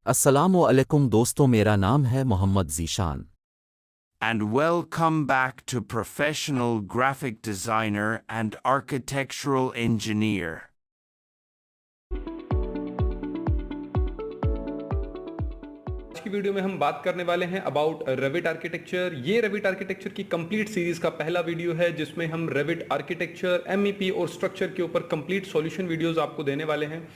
अस्सलामुअलैकुम दोस्तों, मेरा नाम है Mohammad Zeeshan. And welcome back to Professional Graphic Designer and Architectural Engineer. आज की वीडियो में हम बात करने वाले हैं अबाउट रेविट आर्किटेक्चर। ये रेविट आर्किटेक्चर की कंप्लीट सीरीज का पहला वीडियो है जिसमें हम रेविट आर्किटेक्चर, एमईपी और स्ट्रक्चर के ऊपर कंप्लीट सॉल्यूशन वीडियोस आपको देने वाले हैं।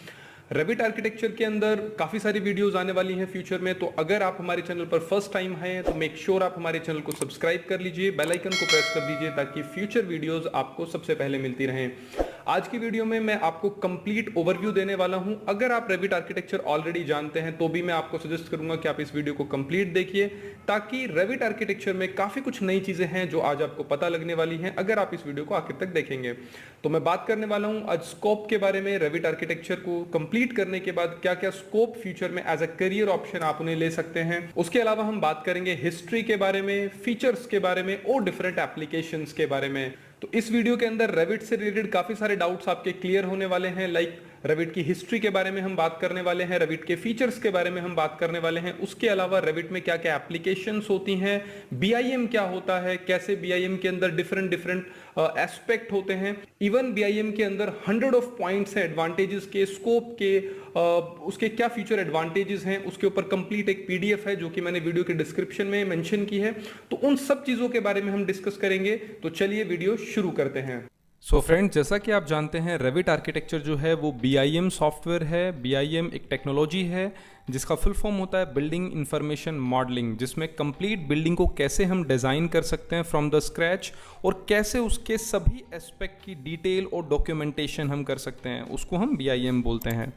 रेविट आर्किटेक्चर के अंदर काफ़ी सारी वीडियोस आने वाली हैं फ्यूचर में, तो अगर आप हमारे चैनल पर फर्स्ट टाइम हैं तो मेक श्योर आप हमारे चैनल को सब्सक्राइब कर लीजिए, बेल आइकन को प्रेस कर दीजिए ताकि फ्यूचर वीडियोस आपको सबसे पहले मिलती रहें। आज की वीडियो में मैं आपको कंप्लीट ओवरव्यू देने वाला हूं। अगर आप रेविट आर्किटेक्चर ऑलरेडी जानते हैं तो भी मैं आपको सजेस्ट करूंगा कि आप इस वीडियो को कंप्लीट देखिए, ताकि रेविट आर्किटेक्चर में काफ़ी कुछ नई चीज़ें हैं जो आज आपको पता लगने वाली हैं अगर आप इस वीडियो को आखिर तक देखेंगे। तो मैं बात करने वाला हूं आज स्कोप के बारे में। रेविट आर्किटेक्चर को कंप्लीट करने के बाद क्या क्या स्कोप फ्यूचर में एज अ करियर ऑप्शन आप उन्हें ले सकते हैं। उसके अलावा हम बात करेंगे हिस्ट्री के बारे में, फीचर्स के बारे में और डिफरेंट एप्लीकेशंस के बारे में। तो इस वीडियो के अंदर रेविट से रिलेटेड काफी सारे डाउट्स आपके क्लियर होने वाले हैं। लाइक रेविट की हिस्ट्री के बारे में हम बात करने वाले हैं, रेविट के फीचर्स के बारे में हम बात करने वाले हैं। उसके अलावा रेविट में क्या क्या एप्लीकेशंस होती हैं, बीआईएम क्या होता है, कैसे बीआईएम के अंदर डिफरेंट एस्पेक्ट होते हैं। इवन बीआईएम के अंदर 100 ऑफ पॉइंट्स हैं एडवांटेजेस के, स्कोप के, उसके क्या फ्यूचर एडवांटेजेस हैं, उसके ऊपर कंप्लीट एक पीडीएफ है जो कि मैंने वीडियो के डिस्क्रिप्शन में मेंशन की है। तो उन सब चीजों के बारे में हम डिस्कस करेंगे। तो चलिए वीडियो शुरू करते हैं। सो फ्रेंड्स, जैसा कि आप जानते हैं रेविट आर्किटेक्चर जो है वो बीआईएम सॉफ्टवेयर है। बीआईएम एक टेक्नोलॉजी है जिसका फुल फॉर्म होता है बिल्डिंग इंफॉर्मेशन मॉडलिंग, जिसमें कंप्लीट बिल्डिंग को कैसे हम डिज़ाइन कर सकते हैं फ्रॉम द स्क्रैच और कैसे उसके सभी एस्पेक्ट की डिटेल और डॉक्यूमेंटेशन हम कर सकते हैं, उसको हम बीआईएम बोलते हैं।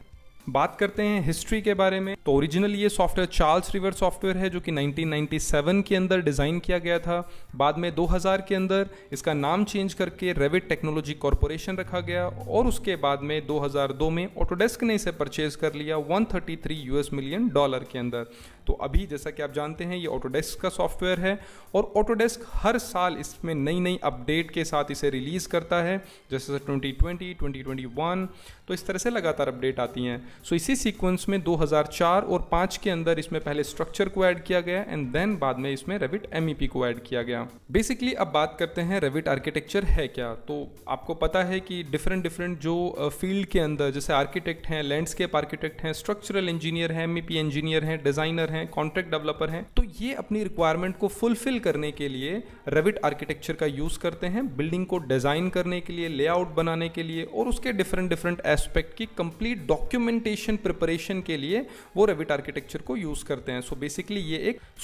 बात करते हैं हिस्ट्री के बारे में, तो ओरिजिनल ये सॉफ्टवेयर चार्ल्स रिवर सॉफ्टवेयर है जो कि 1997 के अंदर डिज़ाइन किया गया था। बाद में 2000 के अंदर इसका नाम चेंज करके रेविट टेक्नोलॉजी कॉरपोरेशन रखा गया और उसके बाद में 2002 में ऑटोडेस्क ने इसे परचेज कर लिया $133 मिलियन के अंदर। तो अभी जैसा कि आप जानते हैं ये ऑटोडेस्क का सॉफ्टवेयर है और ऑटोडेस्क हर साल इसमें नई नई अपडेट के साथ इसे रिलीज़ करता है, जैसे 2020, 2021, तो इस तरह से लगातार अपडेट आती हैं। सो इसी सीक्वेंस में 2004 और 5 के अंदर इसमें पहले स्ट्रक्चर को ऐड किया गया एंड देन बाद में इसमें रेविट एमईपी को ऐड किया गया। बेसिकली अब बात करते हैं रेविट आर्किटेक्चर है क्या। तो आपको पता है कि डिफरेंट जो फील्ड के अंदर, जैसे आर्किटेक्ट हैं, लैंडस्केप आर्किटेक्ट हैं, स्ट्रक्चरल इंजीनियर हैं, एमईपी इंजीनियर हैं, डिजाइनर हैं, कॉन्ट्रैक्ट डेवलपर हैं, तो ये अपनी रिक्वायरमेंट को फुलफिल करने के लिए रेविट आर्किटेक्चर का यूज करते हैं बिल्डिंग को डिजाइन करने के लिए, लेआउट बनाने के लिए और उसके डिफरेंट एस्पेक्ट की कंप्लीट डॉक्यूमेंटेशन प्रिपरेशन के लिए वो रेविट आर्किटेक्चर को यूज करते हैं। सो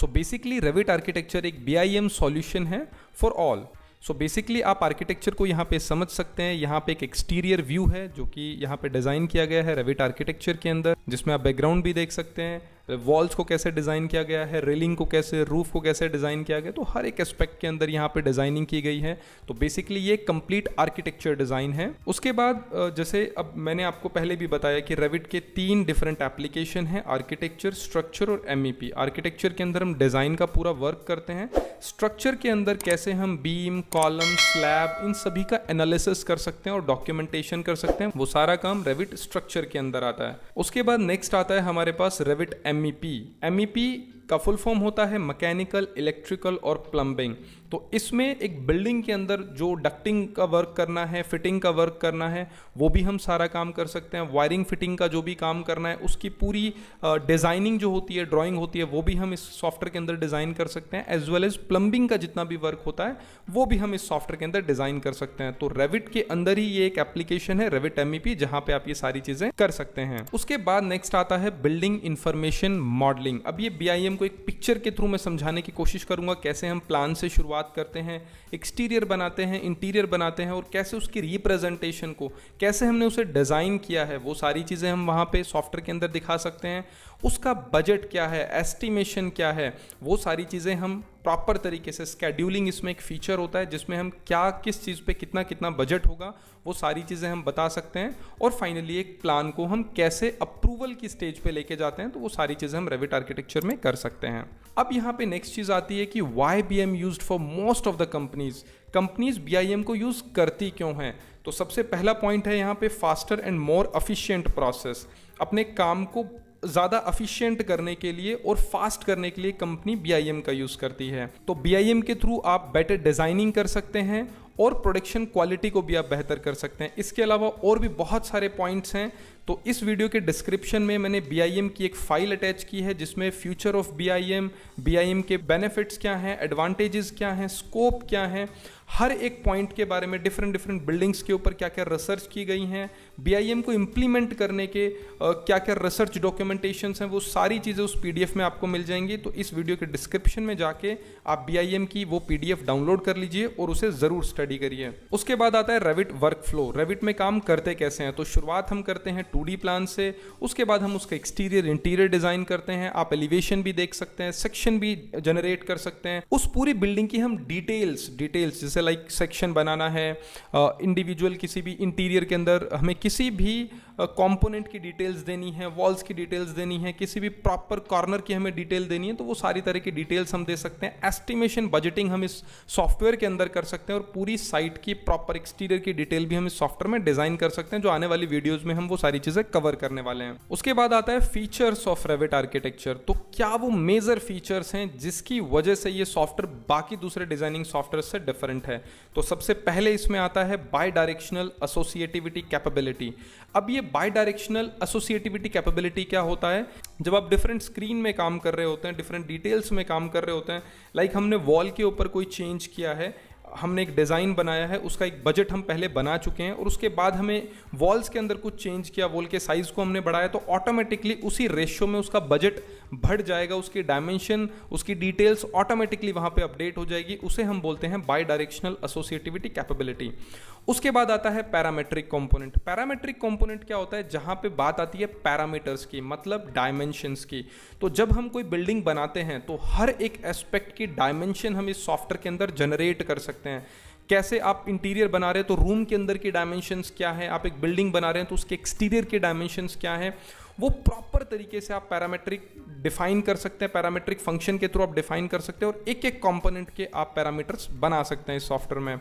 बेसिकली रेविट आर्किटेक्चर एक बीआईएम सॉल्यूशन है फॉर ऑल। सो बेसिकली आप आर्किटेक्चर को यहाँ पे समझ सकते हैं। यहाँ पे एक एक्सटीरियर व्यू है जो कि यहाँ पे डिज़ाइन किया गया है रेविट आर्किटेक्चर के अंदर, जिसमें आप बैकग्राउंड भी देख सकते हैं, वॉल्स को कैसे डिज़ाइन किया गया है, रेलिंग को कैसे, रूफ को कैसे डिज़ाइन किया गया, तो हर एक एस्पेक्ट के अंदर यहाँ पे डिज़ाइनिंग की गई है। तो बेसिकली ये कंप्लीट आर्किटेक्चर डिज़ाइन है। उसके बाद जैसे अब मैंने आपको पहले भी बताया कि रेविट के 3 डिफरेंट एप्लीकेशन हैं, आर्किटेक्चर, स्ट्रक्चर और एमईपी। आर्किटेक्चर के अंदर हम डिज़ाइन का पूरा वर्क करते हैं, स्ट्रक्चर के अंदर कैसे हम बीम, कॉलम, स्लैब, इन सभी का एनालिसिस कर सकते हैं और डॉक्यूमेंटेशन कर सकते हैं, वो सारा काम रेविट स्ट्रक्चर के अंदर आता है। उसके बाद नेक्स्ट आता है हमारे पास रेविट एमईपी का फुल फॉर्म होता है मैकेनिकल, इलेक्ट्रिकल और प्लम्बिंग। तो इसमें एक बिल्डिंग के अंदर जो डक्टिंग का वर्क करना है, फिटिंग का वर्क करना है, वो भी हम सारा काम कर सकते हैं। वायरिंग फिटिंग का जो भी काम करना है उसकी पूरी डिज़ाइनिंग जो होती है, ड्राइंग होती है, वो भी हम इस सॉफ्टवेयर के अंदर डिज़ाइन कर सकते हैं। एज वेल एज प्लम्बिंग का जितना भी वर्क होता है वो भी हम इस सॉफ्टवेयर के अंदर डिज़ाइन कर सकते हैं। तो रेविट के अंदर ही ये एक एप्लीकेशन है रेविट एमईपी, जहाँ पे आप ये सारी चीज़ें कर सकते हैं। उसके बाद नेक्स्ट आता है बिल्डिंग इंफॉर्मेशन मॉडलिंग। अब ये बीआईएम को एक पिक्चर के थ्रू मैं समझाने की कोशिश करूंगा, कैसे हम प्लान से शुरुआत करते हैं, एक्सटीरियर बनाते हैं, इंटीरियर बनाते हैं और कैसे उसकी रिप्रेजेंटेशन को, कैसे हमने उसे डिज़ाइन किया है, वो सारी चीज़ें हम वहाँ पे सॉफ्टवेयर के अंदर दिखा सकते हैं। उसका बजट क्या है, एस्टिमेशन क्या है, वो सारी चीज़ें हम प्रॉपर तरीके से, स्केड्यूलिंग इसमें एक फीचर होता है जिसमें हम क्या, किस चीज़ पे कितना कितना बजट होगा, वो सारी चीज़ें हम बता सकते हैं। और फाइनली एक प्लान को हम कैसे अप्रूवल की स्टेज पे लेके जाते हैं, तो वो सारी चीज़ें हम रेविट आर्किटेक्चर में कर सकते हैं। अब यहाँ पे नेक्स्ट चीज़ आती है कि why BIM used for most of the companies BIM को यूज़ करती क्यों हैं। तो सबसे पहला पॉइंट है यहाँ पे faster and more efficient process. अपने काम को ज़्यादा एफिशिएंट करने के लिए और फास्ट करने के लिए कंपनी BIM का यूज़ करती है। तो BIM के थ्रू आप बेटर डिज़ाइनिंग कर सकते हैं और प्रोडक्शन क्वालिटी को भी आप बेहतर कर सकते हैं। इसके अलावा और भी बहुत सारे पॉइंट्स हैं, तो इस वीडियो के डिस्क्रिप्शन में मैंने BIM की एक फाइल अटैच की है जिसमें फ्यूचर ऑफ BIM के बेनिफिट्स क्या हैं, एडवांटेजेस क्या हैं, स्कोप क्या है, हर एक पॉइंट के बारे में डिफरेंट बिल्डिंग्स के ऊपर क्या क्या रिसर्च की गई हैं, BIM को इम्प्लीमेंट करने के क्या क्या रिसर्च डॉक्यूमेंटेशंस हैं, वो सारी चीज़ें उस PDF में आपको मिल जाएंगी। तो इस वीडियो के डिस्क्रिप्शन में जाके आप BIM की वो PDF डाउनलोड कर लीजिए और उसे ज़रूर स्टडी करिए। उसके बाद आता है रेविट वर्क फ्लो। रेविट में काम करते कैसे हैं, तो शुरुआत हम करते हैं 2D प्लान से, उसके बाद हम उसका एक्सटीरियर इंटीरियर डिज़ाइन करते हैं। आप एलिवेशन भी देख सकते हैं, सेक्शन भी जनरेट कर सकते हैं। उस पूरी बिल्डिंग की हम डिटेल्स जैसे लाइक सेक्शन बनाना है, इंडिविजुअल किसी भी इंटीरियर के अंदर हमें किसी भी कंपोनेंट की डिटेल्स देनी है, वॉल्स की डिटेल्स देनी है, किसी भी प्रॉपर कॉर्नर की हमें डिटेल देनी है, तो वो सारी तरह की डिटेल्स हम दे सकते हैं। एस्टिमेशन बजटिंग हम इस सॉफ्टवेयर के अंदर कर सकते हैं और पूरी साइट की प्रॉपर एक्सटीरियर की डिटेल भी हम इस सॉफ्टवेयर में डिजाइन कर सकते हैं, जो आने वाली वीडियोज में हम वो सारी चीजें कवर करने वाले हैं। उसके बाद आता है फीचर्स ऑफ रेविट आर्किटेक्चर। तो क्या वो मेजर फीचर्स हैं जिसकी वजह से ये सॉफ्टवेयर बाकी दूसरे डिजाइनिंग सॉफ्टवेयर से डिफरेंट है। तो सबसे पहले इसमें आता है बाई डायरेक्शनल एसोसिएटिविटी कैपेबिलिटी। अब ये बाई डायरेक्शनल एसोसिएटिविटी कैपेबिलिटी क्या होता है, जब आप डिफरेंट स्क्रीन में काम कर रहे होते हैं, डिफरेंट डिटेल्स में काम कर रहे होते हैं, लाइक हमने वॉल के ऊपर कोई चेंज किया है, हमने एक डिज़ाइन बनाया है, उसका एक बजट हम पहले बना चुके हैं और उसके बाद हमें वॉल्स के अंदर कुछ चेंज किया, वॉल के साइज़ को हमने बढ़ाया, तो ऑटोमेटिकली उसी रेशियो में उसका बजट बढ़ जाएगा, उसकी डायमेंशन, उसकी डिटेल्स ऑटोमेटिकली वहाँ पे अपडेट हो जाएगी। उसे हम बोलते हैं बाई डायरेक्शनल एसोसिएटिविटी कैपेबिलिटी। उसके बाद आता है पैरामेट्रिक कंपोनेंट। पैरामेट्रिक कंपोनेंट क्या होता है, जहाँ पे बात आती है पैरामीटर्स की, मतलब डायमेंशंस की। तो जब हम कोई बिल्डिंग बनाते हैं तो हर एक एस्पेक्ट की डायमेंशन हम इस सॉफ्टवेयर के अंदर जनरेट कर सकते हैं। कैसे आप इंटीरियर बना रहे हैं तो रूम के अंदर की डायमेंशंस क्या है, आप एक बिल्डिंग बना रहे हैं तो उसके एक्सटीरियर की डायमेंशंस क्या है, वो प्रॉपर तरीके से आप पैरामेट्रिक डिफाइन कर सकते हैं, पैरामेट्रिक फंक्शन के थ्रू आप डिफाइन कर सकते हैं और एक एक कंपोनेंट के आप पैरामीटर्स बना सकते हैं इस सॉफ्टवेयर में।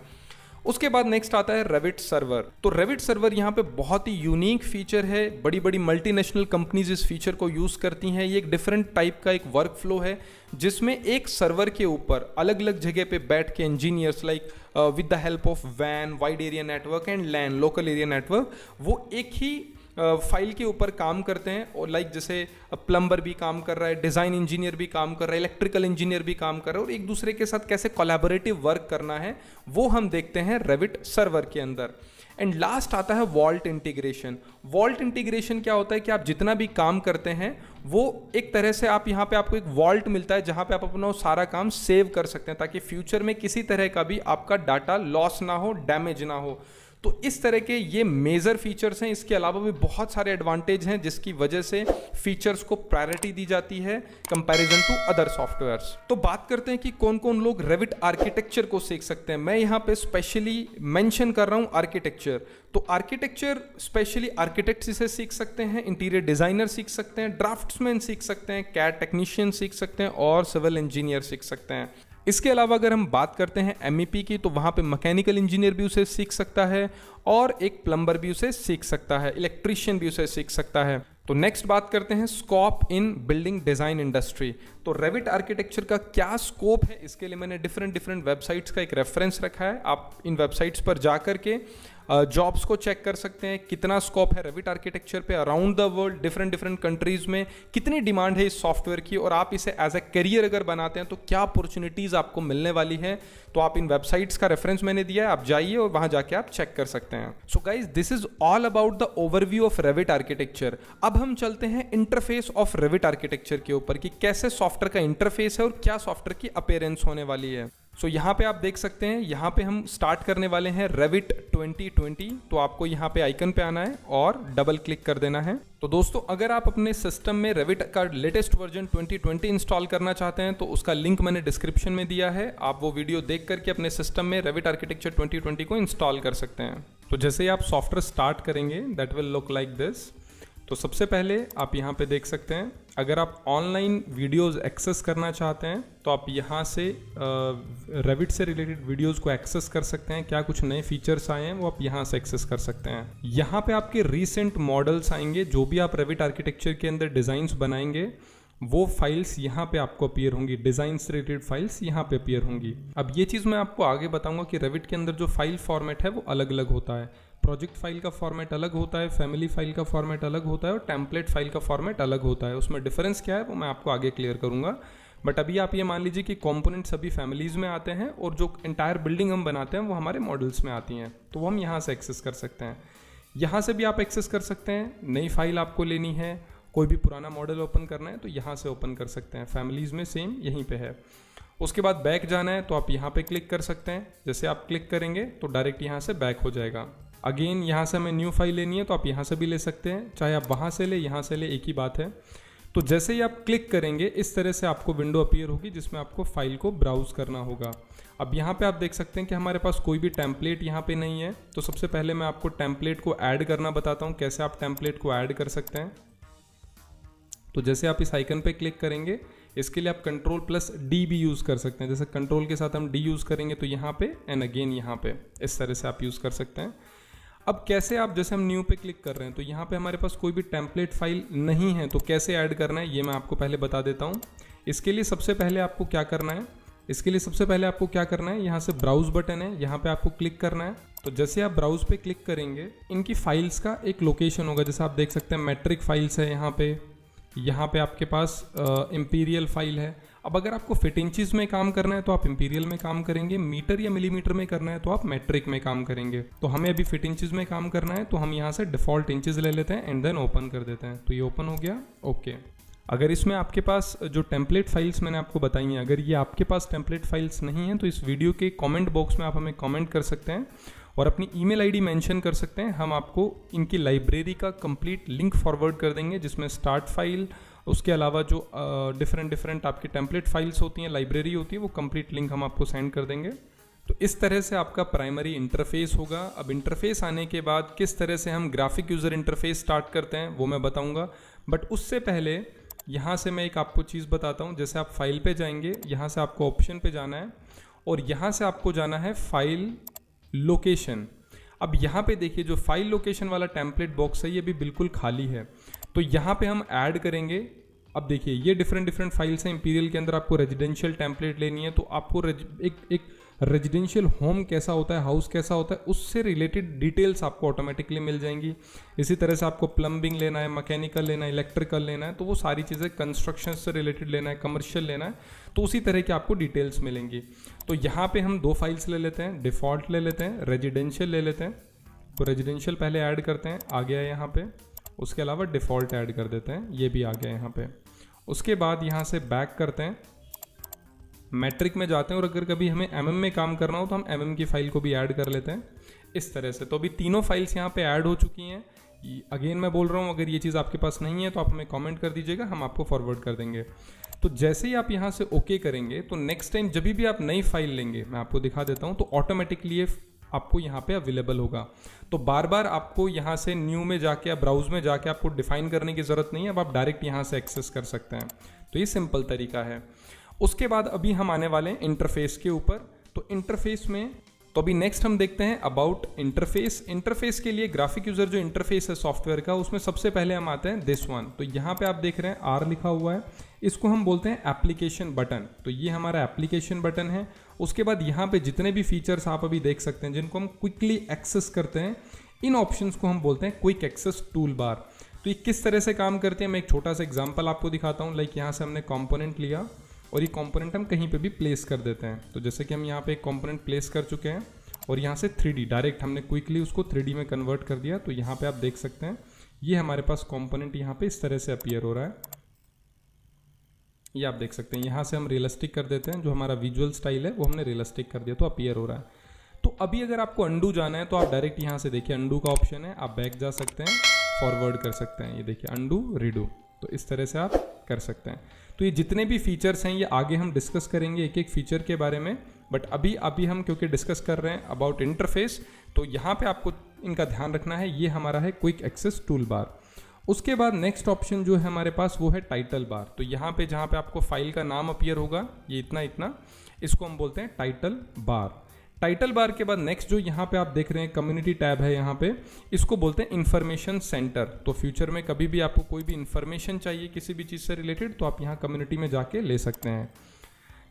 उसके बाद नेक्स्ट आता है रेविट सर्वर। तो रेविट सर्वर यहाँ पे बहुत ही यूनिक फीचर है, बड़ी बड़ी मल्टीनेशनल कंपनीज इस फीचर को यूज़ करती हैं। ये एक डिफरेंट टाइप का एक वर्क फ्लो है जिसमें एक सर्वर के ऊपर अलग अलग जगह पे बैठ के engineers like with the help of वैन, wide area network and LAN, local area network, वो एक ही फाइल के ऊपर काम करते हैं। और लाइक जैसे प्लम्बर भी काम कर रहा है, डिज़ाइन इंजीनियर भी काम कर रहा है, इलेक्ट्रिकल इंजीनियर भी काम कर रहा है, और एक दूसरे के साथ कैसे कोलैबोरेटिव वर्क करना है वो हम देखते हैं रेविट सर्वर के अंदर। एंड लास्ट आता है वॉल्ट इंटीग्रेशन। वॉल्ट इंटीग्रेशन क्या होता है कि आप जितना भी काम करते हैं वो एक तरह से आप यहाँ पे आपको एक वॉल्ट मिलता है जहाँ पे आप अपना सारा काम सेव कर सकते हैं, ताकि फ्यूचर में किसी तरह का भी आपका डाटा लॉस ना हो, डैमेज ना हो। तो इस तरह के ये मेजर फीचर्स हैं। इसके अलावा भी बहुत सारे एडवांटेज हैं जिसकी वजह से फीचर्स को प्रायोरिटी दी जाती है कंपैरिजन टू अदर सॉफ्टवेयर्स। तो बात करते हैं कि कौन कौन लोग रेविट आर्किटेक्चर को सीख सकते हैं। मैं यहाँ पे स्पेशली मेंशन कर रहा हूँ आर्किटेक्चर। तो आर्किटेक्चर स्पेशली आर्किटेक्ट्स इसे सीख सकते हैं, इंटीरियर डिजाइनर सीख सकते हैं, ड्राफ्ट्समैन सीख सकते हैं, कैड टेक्नीशियन सीख सकते हैं और सिविल इंजीनियर सीख सकते हैं। इसके अलावा अगर हम बात करते हैं MEP की, तो वहाँ पे मैकेनिकल इंजीनियर भी उसे सीख सकता है और एक प्लम्बर भी उसे सीख सकता है, इलेक्ट्रीशियन भी उसे सीख सकता है। तो नेक्स्ट बात करते हैं scope in building design industry. तो रेविट आर्किटेक्चर का क्या स्कोप है, इसके लिए मैंने डिफरेंट वेबसाइट्स का एक रेफरेंस रखा है। आप इन वेबसाइट्स पर जा करके जॉब्स को चेक कर सकते हैं, कितना स्कोप है रेविट आर्किटेक्चर पे around the world, different countries में कितनी डिमांड है इस सॉफ्टवेयर की, और आप इसे एज ए करियर अगर बनाते हैं तो क्या अपॉर्चुनिटीज़ आपको मिलने वाली है। तो आप इन वेबसाइट्स का रेफरेंस मैंने दिया है, आप जाइए और वहाँ जाके आप चेक कर सकते हैं। So guys, this is all about the overview of Revit architecture. अब हम चलते हैं इंटरफेस ऑफ रेविट आर्किटेक्चर के ऊपर कि कैसे सॉफ्टवेयर का इंटरफेस है और क्या सॉफ्टवेयर की अपीयरेंस होने वाली है। सो यहाँ पे आप देख सकते हैं, यहाँ पे हम स्टार्ट करने वाले हैं रेविट 2020। तो आपको यहाँ पे आइकन पे आना है और डबल क्लिक कर देना है। तो दोस्तों, अगर आप अपने सिस्टम में रेविट का लेटेस्ट वर्जन 2020 इंस्टॉल करना चाहते हैं तो उसका लिंक मैंने डिस्क्रिप्शन में दिया है। आप वो वीडियो देख करके अपने सिस्टम में रेविट आर्किटेक्चर 2020 को इंस्टॉल कर सकते हैं। तो जैसे ही आप सॉफ्टवेयर स्टार्ट करेंगे, that will look like this. तो सबसे पहले आप यहाँ पे देख सकते हैं, अगर आप ऑनलाइन वीडियोस एक्सेस करना चाहते हैं तो आप यहाँ से रेविट से रिलेटेड वीडियोस को एक्सेस कर सकते हैं। क्या कुछ नए फीचर्स आए हैं वो आप यहाँ से एक्सेस कर सकते हैं। यहाँ पे आपके रीसेंट मॉडल्स आएंगे, जो भी आप रेविट आर्किटेक्चर के अंदर डिज़ाइंस बनाएंगे वो फाइल्स यहाँ पे आपको अपीयर होंगी, डिज़ाइन से रिलेटेड फाइल्स यहाँ पे अपीयर होंगी। अब ये चीज़ मैं आपको आगे बताऊंगा कि रेविट के अंदर जो फाइल फॉर्मेट है वो अलग अलग होता है। प्रोजेक्ट फाइल का फॉर्मेट अलग होता है, फैमिली फाइल का फॉर्मेट अलग होता है और टेम्पलेट फाइल का फॉर्मेट अलग होता है। उसमें डिफरेंस क्या है वो मैं आपको आगे क्लियर करूंगा। बट अभी आप ये मान लीजिए कि कंपोनेंट सभी फैमिलीज़ में आते हैं और जो एंटायर बिल्डिंग हम बनाते हैं वो हमारे मॉडल्स में आती हैं, तो वो हम यहाँ से एक्सेस कर सकते हैं। यहाँ से भी आप एक्सेस कर सकते हैं। नई फाइल आपको लेनी है, कोई भी पुराना मॉडल ओपन करना है तो यहाँ से ओपन कर सकते हैं। फैमिलीज़ में सेम यहीं पे है। उसके बाद बैक जाना है तो आप यहाँ पे क्लिक कर सकते हैं। जैसे आप क्लिक करेंगे तो डायरेक्ट यहाँ से बैक हो जाएगा। अगेन यहाँ से हमें न्यू फाइल लेनी है तो आप यहाँ से भी ले सकते हैं, चाहे आप वहाँ से ले यहाँ से ले, एक ही बात है। तो जैसे ही आप क्लिक करेंगे इस तरह से आपको विंडो अपीयर होगी जिसमें आपको फाइल को ब्राउज करना होगा। अब यहाँ पे आप देख सकते हैं कि हमारे पास कोई भी टेम्पलेट यहाँ पे नहीं है। तो सबसे पहले मैं आपको टेम्पलेट को ऐड करना बताता हूँ, कैसे आप टेम्पलेट को ऐड कर सकते हैं। तो जैसे आप इस आइकन पे क्लिक करेंगे, इसके लिए आप Ctrl+D भी यूज़ कर सकते हैं। जैसे कंट्रोल के साथ हम D यूज़ करेंगे तो यहाँ पे एंड अगेन यहाँ पे, इस तरह से आप यूज़ कर सकते हैं। अब कैसे आप, जैसे हम न्यू पे क्लिक कर रहे हैं तो यहाँ पे हमारे पास कोई भी टेम्पलेट फाइल नहीं है, तो कैसे ऐड करना है ये मैं आपको पहले बता देता हूँ। इसके लिए सबसे पहले आपको क्या करना है, यहाँ से ब्राउज बटन है, यहाँ पे आपको क्लिक करना है। तो जैसे आप ब्राउज पे क्लिक करेंगे इनकी फाइल्स का एक लोकेशन होगा। जैसे आप देख सकते हैं मैट्रिक फाइल्स है यहाँ पे आपके पास इंपीरियल फाइल है। अब अगर आपको फिट इंचेस में काम करना है तो आप इंपीरियल में काम करेंगे, मीटर या मिलीमीटर में करना है तो आप मेट्रिक में काम करेंगे। तो हमें अभी फिट इंचेस में काम करना है तो हम यहाँ से डिफॉल्ट इंचेस ले लेते हैं एंड देन ओपन कर देते हैं। तो ये ओपन हो गया, ओके। अगर इसमें आपके पास जो टेम्पलेट फाइल्स मैंने आपको बताई हैं, अगर ये आपके पास टेम्पलेट फाइल्स नहीं हैं तो इस वीडियो के कमेंट बॉक्स में आप हमें कमेंट कर सकते हैं और अपनी ईमेल आईडी मेंशन कर सकते हैं। हम आपको इनकी लाइब्रेरी का कंप्लीट लिंक फॉरवर्ड कर देंगे जिसमें स्टार्ट फाइल, उसके अलावा जो डिफरेंट आपकी टेम्पलेट फाइल्स होती हैं, लाइब्रेरी होती है, वो कंप्लीट लिंक हम आपको सेंड कर देंगे। तो इस तरह से आपका प्राइमरी इंटरफेस होगा। अब इंटरफेस आने के बाद किस तरह से हम ग्राफिक यूज़र इंटरफेस स्टार्ट करते हैं वो मैं बताऊंगा। बट उससे पहले यहाँ से मैं एक आपको चीज़ बताता हूँ। जैसे आप फाइल पे जाएंगे, यहाँ से आपको ऑप्शन पे जाना है और यहाँ से आपको जाना है फाइल लोकेशन। अब यहाँ पे देखिए जो फाइल लोकेशन वाला टेम्पलेट बॉक्स है ये भी बिल्कुल खाली है, तो यहाँ पे हम ऐड करेंगे। अब देखिए ये डिफरेंट फाइल्स हैं। इंपीरियल के अंदर आपको रेजिडेंशियल टेम्पलेट लेनी है तो आपको एक रेजिडेंशियल होम कैसा होता है, हाउस कैसा होता है, उससे रिलेटेड डिटेल्स आपको ऑटोमेटिकली मिल जाएंगी। इसी तरह से आपको प्लम्बिंग लेना है, मैकेनिकल लेना है, इलेक्ट्रिकल लेना है, तो वो सारी चीज़ें कंस्ट्रक्शन से रिलेटेड लेना है, कमर्शियल लेना है, तो उसी तरह की आपको डिटेल्स मिलेंगी। तो यहाँ पे हम 2 फाइल्स ले लेते हैं, डिफ़ॉल्ट ले लेते हैं, रेजिडेंशियल ले लेते हैं। तो रेजिडेंशियल पहले ऐड करते हैं, आ गया यहाँ पे। उसके अलावा डिफ़ॉल्ट ऐड कर देते हैं, ये भी आ गया यहाँ पे। उसके बाद यहाँ से बैक करते हैं, मैट्रिक में जाते हैं और अगर कभी हमें एमएम में काम करना हो तो हम एमएम की फाइल को भी ऐड कर लेते हैं इस तरह से। तो अभी तीनों फाइल्स यहाँ पे ऐड हो चुकी हैं। अगेन मैं बोल रहा हूँ, अगर ये चीज़ आपके पास नहीं है तो आप हमें कमेंट कर दीजिएगा, हम आपको फॉरवर्ड कर देंगे। तो जैसे ही आप यहाँ से ओके करेंगे तो नेक्स्ट टाइम जब भी आप नई फाइल लेंगे, मैं आपको दिखा देता हूँ, तो ऑटोमेटिकली ये आपको यहाँ पे अवेलेबल होगा। तो बार बार आपको यहाँ से न्यू में जाके या ब्राउज में जाके आपको डिफाइन करने की ज़रूरत नहीं है। अब आप डायरेक्ट यहाँ से एक्सेस कर सकते हैं। तो ये सिंपल तरीका है। उसके बाद अभी हम आने वाले हैं इंटरफेस के ऊपर। तो इंटरफेस में तो अभी नेक्स्ट हम देखते हैं अबाउट इंटरफेस। इंटरफेस के लिए ग्राफिक यूज़र जो इंटरफेस है सॉफ्टवेयर का, उसमें सबसे पहले हम आते हैं दिस वन। तो यहाँ पे आप देख रहे हैं आर लिखा हुआ है, इसको हम बोलते हैं एप्लीकेशन बटन। तो ये हमारा एप्लीकेशन बटन है। उसके बाद यहाँ पे जितने भी फीचर्स आप अभी देख सकते हैं जिनको हम क्विकली एक्सेस करते हैं, इन ऑप्शंस को हम बोलते हैं क्विक एक्सेस टूल बार। तो ये किस तरह से काम करते हैं मैं एक छोटा सा एग्जाम्पल आपको दिखाता हूँ। लाइक यहाँ से हमने कॉम्पोनेंट लिया और ये कंपोनेंट हम कहीं पे भी प्लेस कर देते हैं। तो जैसे कि हम यहाँ पे एक कंपोनेंट प्लेस कर चुके हैं और यहाँ से 3D डायरेक्ट हमने क्विकली उसको 3D में कन्वर्ट कर दिया। तो यहाँ पे आप देख सकते हैं ये हमारे पास कंपोनेंट यहाँ पे इस तरह से अपीयर हो रहा है। ये आप देख सकते हैं, यहाँ से हम रियलिस्टिक कर देते हैं, जो हमारा विजुअल स्टाइल है वो हमने रियलिस्टिक कर दिया तो अपीयर हो रहा है। तो अभी अगर आपको अंडू जाना है तो आप डायरेक्ट यहाँ से देखिए अंडू का ऑप्शन है, आप बैक जा सकते हैं, फॉरवर्ड कर सकते हैं। ये देखिए अंडू रीडू, तो इस तरह से आप कर सकते हैं। तो ये जितने भी फीचर्स हैं ये आगे हम डिस्कस करेंगे एक एक फीचर के बारे में। बट अभी हम क्योंकि डिस्कस कर रहे हैं अबाउट इंटरफेस, तो यहाँ पे आपको इनका ध्यान रखना है। ये हमारा है क्विक एक्सेस टूल बार। उसके बाद नेक्स्ट ऑप्शन जो है हमारे पास वो है टाइटल बार। तो यहाँ पे जहाँ पे आपको फाइल का नाम अपीयर होगा, ये इतना इतना, इसको हम बोलते हैं टाइटल बार। टाइटल बार के बाद नेक्स्ट जो यहाँ पे आप देख रहे हैं कम्युनिटी टैब है यहाँ पे, इसको बोलते हैं इन्फॉर्मेशन सेंटर। तो फ्यूचर में कभी भी आपको कोई भी इन्फॉर्मेशन चाहिए किसी भी चीज़ से रिलेटेड, तो आप यहाँ कम्युनिटी में जाके ले सकते हैं।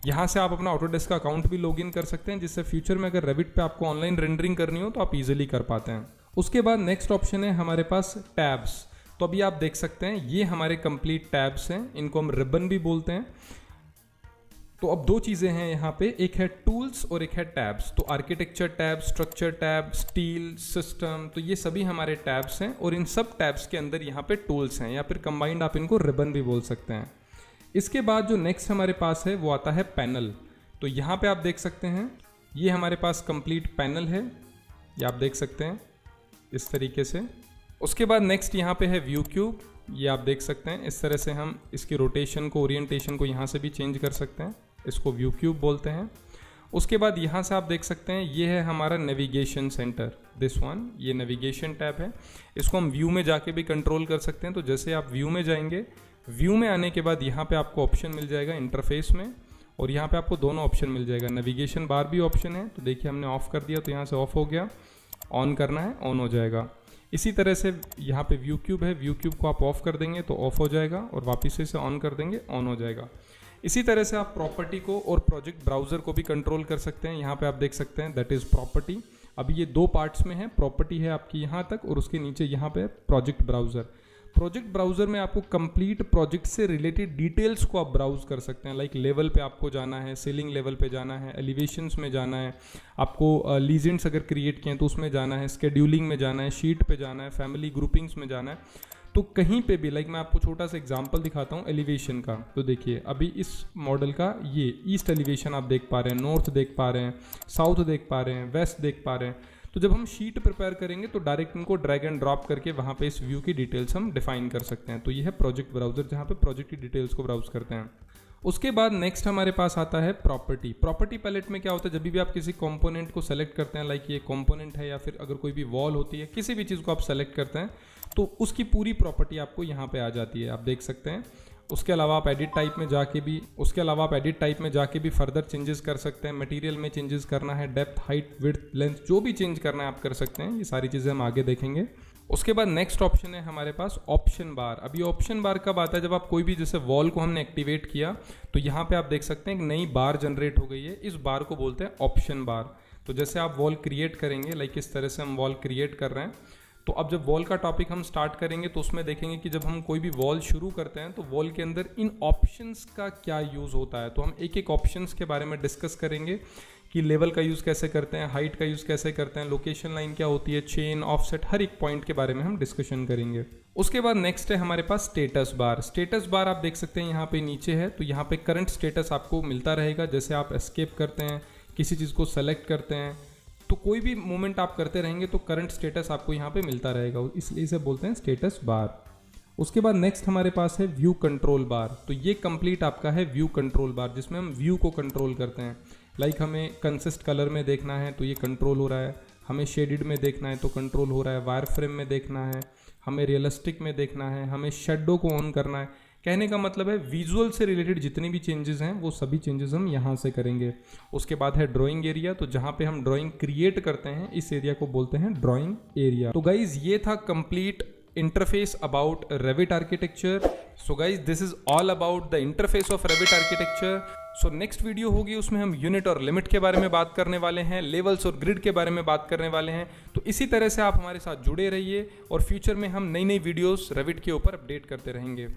यहाँ से आप अपना ऑटोडेस्क का अकाउंट भी लॉगिन कर सकते हैं, जिससे फ्यूचर में अगर रेविट पे आपको ऑनलाइन रेंडरिंग करनी हो तो आप इजीली कर पाते हैं। उसके बाद नेक्स्ट ऑप्शन है हमारे पास टैब्स। तो अभी आप देख सकते हैं ये हमारे कंप्लीट टैब्स हैं, इनको हम रिबन भी बोलते हैं। तो अब दो चीज़ें हैं यहाँ पे, एक है टूल्स और एक है टैब्स। तो architecture tab, structure tab, steel, system, तो ये सभी हमारे टैब्स हैं और इन सब टैब्स के अंदर यहाँ पे टूल्स हैं, या फिर कंबाइंड आप इनको रिबन भी बोल सकते हैं। इसके बाद जो नेक्स्ट हमारे पास है वो आता है पैनल। तो यहाँ पे आप देख सकते हैं ये हमारे पास कंप्लीट पैनल है, ये आप देख सकते हैं इस तरीके से। उसके बाद नेक्स्ट यहाँ पे है व्यू क्यूब, ये आप देख सकते हैं इस तरह से हम इसकी रोटेशन को, ओरिएंटेशन को यहाँ से भी चेंज कर सकते हैं, इसको व्यू क्यूब बोलते हैं। उसके बाद यहाँ से आप देख सकते हैं ये है हमारा नेविगेशन सेंटर, दिस वन, ये नेविगेशन टैब है। इसको हम व्यू में जाके भी कंट्रोल कर सकते हैं। तो जैसे आप व्यू में जाएंगे, व्यू में आने के बाद यहाँ पे आपको ऑप्शन मिल जाएगा इंटरफेस में, और यहाँ पे आपको दोनों ऑप्शन मिल जाएगा, नेविगेशन बार भी ऑप्शन है। तो देखिए हमने ऑफ कर दिया तो यहाँ से ऑफ हो गया, ऑन करना है ऑन हो जाएगा। इसी तरह से यहाँ पे व्यू क्यूब है, व्यू क्यूब को आप ऑफ कर देंगे तो ऑफ हो जाएगा, और वापस से इसे ऑन कर देंगे ऑन हो जाएगा। इसी तरह से आप प्रॉपर्टी को और प्रोजेक्ट ब्राउज़र को भी कंट्रोल कर सकते हैं। यहाँ पे आप देख सकते हैं दैट इज़ प्रॉपर्टी। अभी ये दो पार्ट्स में है, प्रॉपर्टी है आपकी यहाँ तक और उसके नीचे यहाँ पे प्रोजेक्ट ब्राउज़र। प्रोजेक्ट ब्राउज़र में आपको कंप्लीट प्रोजेक्ट से रिलेटेड डिटेल्स को आप ब्राउज़ कर सकते हैं। लाइक लेवल पे आपको जाना है, सीलिंग लेवल पे जाना है, एलिवेशंस में जाना है, आपको लीजेंड्स अगर क्रिएट किए हैं तो उसमें जाना है, स्केड्यूलिंग में जाना है, शीट पे जाना है, फैमिली ग्रुपिंग्स में जाना है। तो कहीं पे भी, लाइक मैं आपको छोटा सा एग्जांपल दिखाता हूँ एलिवेशन का। तो देखिए अभी इस मॉडल का ये ईस्ट एलिवेशन आप देख पा रहे हैं, नॉर्थ देख पा रहे हैं, साउथ देख पा रहे हैं, वेस्ट देख पा रहे हैं। तो जब हम शीट प्रिपेयर करेंगे तो डायरेक्ट इनको ड्रैग एंड ड्रॉप करके वहाँ पे इस व्यू की डिटेल्स हम डिफाइन कर सकते हैं। तो ये है प्रोजेक्ट ब्राउज़र, जहाँ पे प्रोजेक्ट की डिटेल्स को ब्राउज करते हैं। उसके बाद नेक्स्ट हमारे पास आता है प्रॉपर्टी। प्रॉपर्टी पैलेट में क्या होता है, जब भी आप किसी कंपोनेंट को सेलेक्ट करते हैं, लाइक ये कंपोनेंट है या फिर अगर कोई भी वॉल होती है, किसी भी चीज़ को आप सेलेक्ट करते हैं तो उसकी पूरी प्रॉपर्टी आपको यहाँ पे आ जाती है, आप देख सकते हैं। उसके अलावा आप एडिट टाइप में जाके भी फर्दर चेंजेस कर सकते हैं। मटेरियल में चेंजेस करना है, डेप्थ, हाइट, विड्थ, लेंथ, जो भी चेंज करना है आप कर सकते हैं। ये सारी चीज़ें हम आगे देखेंगे। उसके बाद नेक्स्ट ऑप्शन है हमारे पास ऑप्शन बार। अभी ऑप्शन बार कब आता है, जब आप कोई भी जैसे वॉल को हमने एक्टिवेट किया तो यहाँ पे आप देख सकते हैं एक नई बार जनरेट हो गई है, इस बार को बोलते हैं ऑप्शन बार। तो जैसे आप वॉल क्रिएट करेंगे, लाइक इस तरह से हम वॉल क्रिएट कर रहे हैं, तो अब जब वॉल का टॉपिक हम स्टार्ट करेंगे तो उसमें देखेंगे कि जब हम कोई भी वॉल शुरू करते हैं तो वॉल के अंदर इन ऑप्शंस का क्या यूज़ होता है। तो हम एक एक ऑप्शंस के बारे में डिस्कस करेंगे कि लेवल का यूज़ कैसे करते हैं, हाइट का यूज़ कैसे करते हैं, लोकेशन लाइन क्या होती है, चेन, ऑफसेट, हर एक पॉइंट के बारे में हम डिस्कशन करेंगे। उसके बाद नेक्स्ट है हमारे पास स्टेटस बार। स्टेटस बार आप देख सकते हैं यहाँ पे नीचे है, तो यहाँ पे करंट स्टेटस आपको मिलता रहेगा। जैसे आप एस्केप करते हैं, किसी चीज़ को सेलेक्ट करते हैं, तो कोई भी मूवमेंट आप करते रहेंगे तो करंट स्टेटस आपको यहाँ पे मिलता रहेगा, इसलिए इसे बोलते हैं स्टेटस बार। उसके बाद नेक्स्ट हमारे पास है व्यू कंट्रोल बार। तो ये कंप्लीट आपका है व्यू कंट्रोल बार, जिसमें हम व्यू को कंट्रोल करते हैं। लाइक हमें कंसिस्ट कलर में देखना है तो ये कंट्रोल हो रहा है, हमें शेडिड में देखना है तो कंट्रोल हो रहा है, वायर फ्रेम में देखना है, हमें रियलिस्टिक में देखना है, हमें शेडो को ऑन करना है। कहने का मतलब है विजुअल से रिलेटेड जितने भी चेंजेस हैं वो सभी चेंजेस हम यहाँ से करेंगे। उसके बाद है ड्राइंग एरिया। तो जहाँ पे हम ड्राइंग क्रिएट करते हैं इस एरिया को बोलते हैं ड्राइंग एरिया। तो गाइज ये था complete interface about Revit architecture. So guys, this is all about the interface of Revit architecture. So next video होगी उसमें हम यूनिट और लिमिट के बारे में बात करने वाले हैं, लेवल्स और ग्रिड के बारे में बात करने वाले हैं। तो इसी तरह से आप हमारे साथ जुड़े रहिए और फ्यूचर में हम नई नई वीडियोस Revit के ऊपर अपडेट करते रहेंगे।